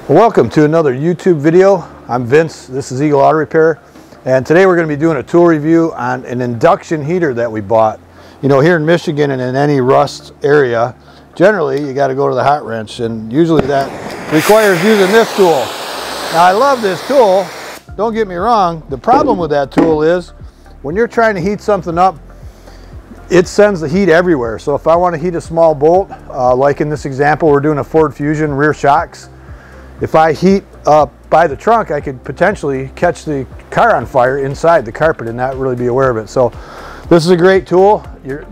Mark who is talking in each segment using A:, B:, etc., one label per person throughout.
A: Welcome to another YouTube video. I'm Vince, this is Eagle Auto Repair, and today we're going to be doing a tool review on an induction heater that we bought. You know, here in Michigan and in any rust area, generally you got to go to the hot wrench, and usually that requires using this tool. Now I love this tool, don't get me wrong. The problem with that tool is when you're trying to heat something up, it sends the heat everywhere. So if I want to heat a small bolt, like in this example we're doing a Ford Fusion rear shocks, if I heat up by the trunk, I could potentially catch the car on fire inside the carpet and not really be aware of it. So this is a great tool.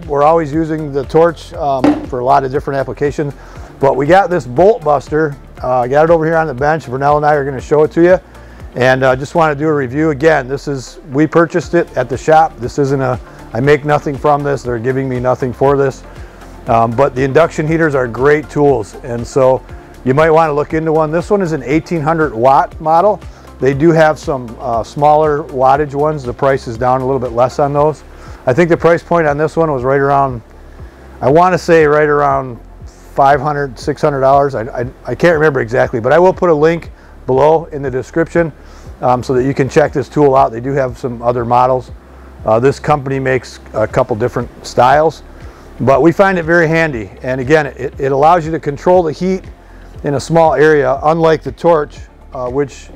A: We're always using the torch for a lot of different applications, but we got this bolt buster. I got it over here on the bench. Vernell and I are going to show it to you, and just want to do a review. Again, we purchased it at the shop. This isn't I make nothing from this. They're giving me nothing for this, but the induction heaters are great tools, and so you might want to look into one. This one is an 1800 watt model. They do have some smaller wattage ones. The price is down a little bit less on those. I think the price point on this one was right around, I want to say right around $500, $600. I can't remember exactly, but I will put a link below in the description so that you can check this tool out. They do have some other models. This company makes a couple different styles, but we find it very handy. And again, it allows you to control the heat in a small area, unlike the torch, which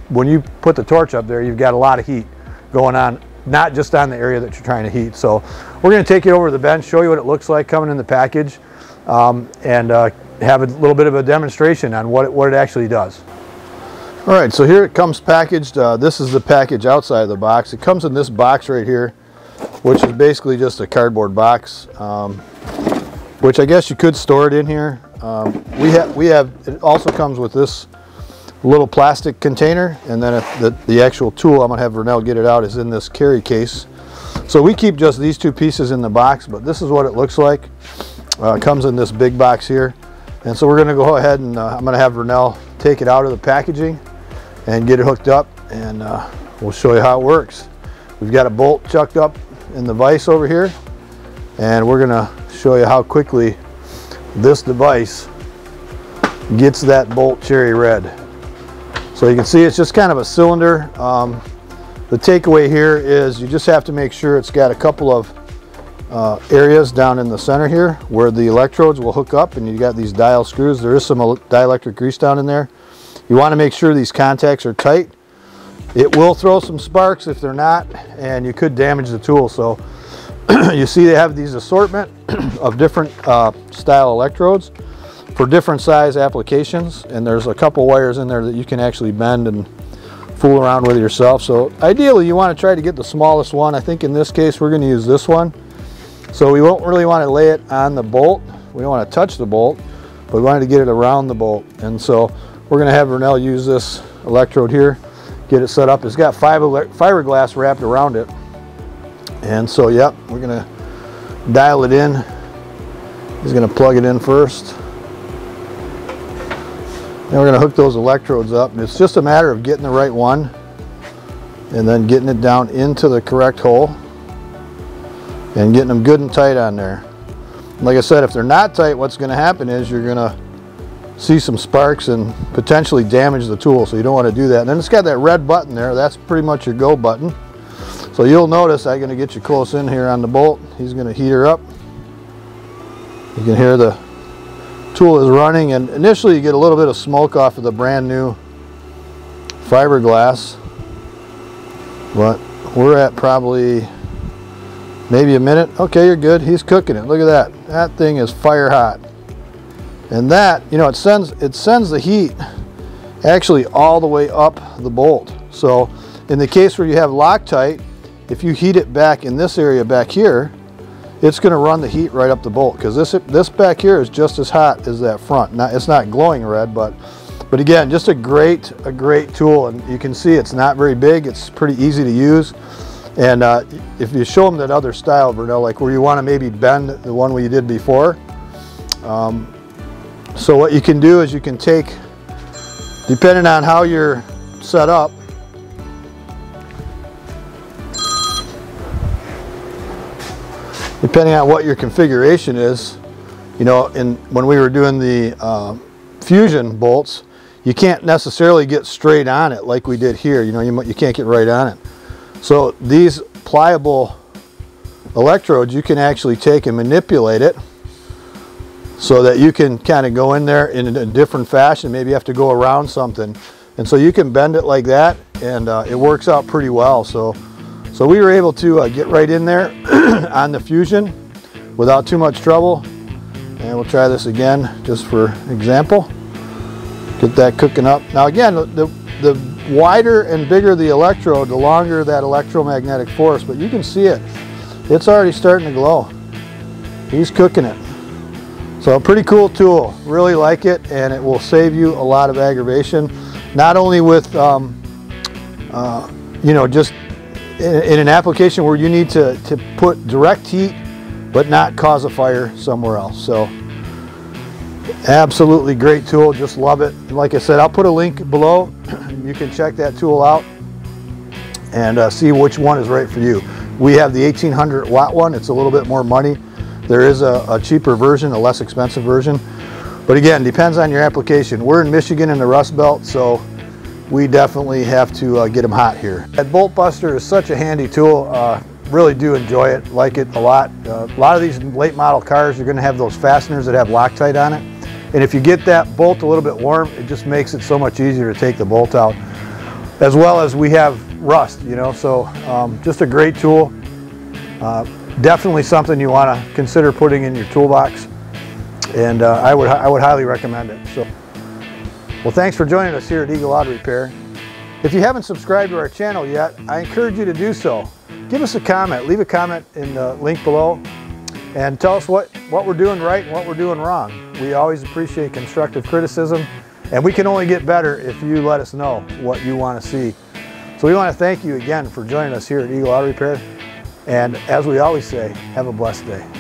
A: when you put the torch up there, you've got a lot of heat going on, not just on the area that you're trying to heat. So we're going to take it over to the bench, show you what it looks like coming in the package, and have a little bit of a demonstration on what it actually does. All right, so here it comes packaged. This is the package outside of the box. It comes in this box right here, which is basically just a cardboard box, which I guess you could store it in here. It also comes with this little plastic container, and then the actual tool, I'm gonna have Vernell get it out, is in this carry case. So we keep just these two pieces in the box, but this is what it looks like. It comes in this big box here, and so we're gonna go ahead and I'm gonna have Vernell take it out of the packaging and get it hooked up, and we'll show you how it works. We've got a bolt chucked up in the vise over here, and we're gonna show you how quickly this device gets that bolt cherry red. So you can see it's just kind of a cylinder. The takeaway here is you just have to make sure it's got a couple of areas down in the center here where the electrodes will hook up, and you got these dial screws. There is some dielectric grease down in there. You want to make sure these contacts are tight. It will throw some sparks if they're not, and you could damage the tool. So you see they have these assortment of different style electrodes for different size applications, and there's a couple wires in there that you can actually bend and fool around with yourself. So ideally you want to try to get the smallest one. I think in this case we're going to use this one. So we won't really want to lay it on the bolt. We don't want to touch the bolt, but we wanted to get it around the bolt. And so we're going to have Vernell use this electrode here, get it set up. It's got fiberglass wrapped around it. And so, yep, we're going to dial it in. He's going to plug it in first. Then we're going to hook those electrodes up. And it's just a matter of getting the right one and then getting it down into the correct hole and getting them good and tight on there. Like I said, if they're not tight, what's going to happen is you're going to see some sparks and potentially damage the tool. So you don't want to do that. And then it's got that red button there. That's pretty much your go button. So you'll notice I'm going to get you close in here on the bolt. He's going to heat her up. You can hear the tool is running, and initially you get a little bit of smoke off of the brand new fiberglass, but we're at probably maybe a minute. Okay, you're good. He's cooking it. Look at that. That thing is fire hot. And that, you know, it sends the heat actually all the way up the bolt. So in the case where you have Loctite, if you heat it back in this area back here, it's going to run the heat right up the bolt, because this back here is just as hot as that front. Now it's not glowing red, but again, just a great tool. And you can see it's not very big. It's pretty easy to use. And if you show them that other style, Vernell, like where you want to maybe bend the one we did before, so what you can do is you can take, depending on how you're set up, depending on what your configuration is, you know, when we were doing the fusion bolts, you can't necessarily get straight on it like we did here. You know, you can't get right on it. So these pliable electrodes, you can actually take and manipulate it so that you can kind of go in there in a different fashion. Maybe you have to go around something, and so you can bend it like that, and it works out pretty well. So we were able to get right in there on the Fusion without too much trouble. And we'll try this again just for example. Get that cooking up. Now again, the wider and bigger the electrode, the longer that electromagnetic force, but you can see it. It's already starting to glow. He's cooking it. So a pretty cool tool. Really like it, and it will save you a lot of aggravation. Not only with, you know, just in an application where you need to put direct heat, but not cause a fire somewhere else. So absolutely great tool, just love it. Like I said, I'll put a link below. You can check that tool out and see which one is right for you. We have the 1800 watt one. It's a little bit more money. There is a cheaper version, a less expensive version. But again, depends on your application. We're in Michigan in the Rust Belt, so we definitely have to get them hot here. That bolt buster is such a handy tool. Really do enjoy it, like it a lot. A lot of these late model cars are going to have those fasteners that have Loctite on it. And if you get that bolt a little bit warm, it just makes it so much easier to take the bolt out. As well as we have rust, you know, so just a great tool. Definitely something you want to consider putting in your toolbox. And I would highly recommend it. So, well, thanks for joining us here at Eagle Auto Repair. If you haven't subscribed to our channel yet, I encourage you to do so. Give us a comment, leave a comment in the link below, and tell us what we're doing right and what we're doing wrong. We always appreciate constructive criticism, and we can only get better if you let us know what you want to see. So we want to thank you again for joining us here at Eagle Auto Repair, and as we always say, have a blessed day.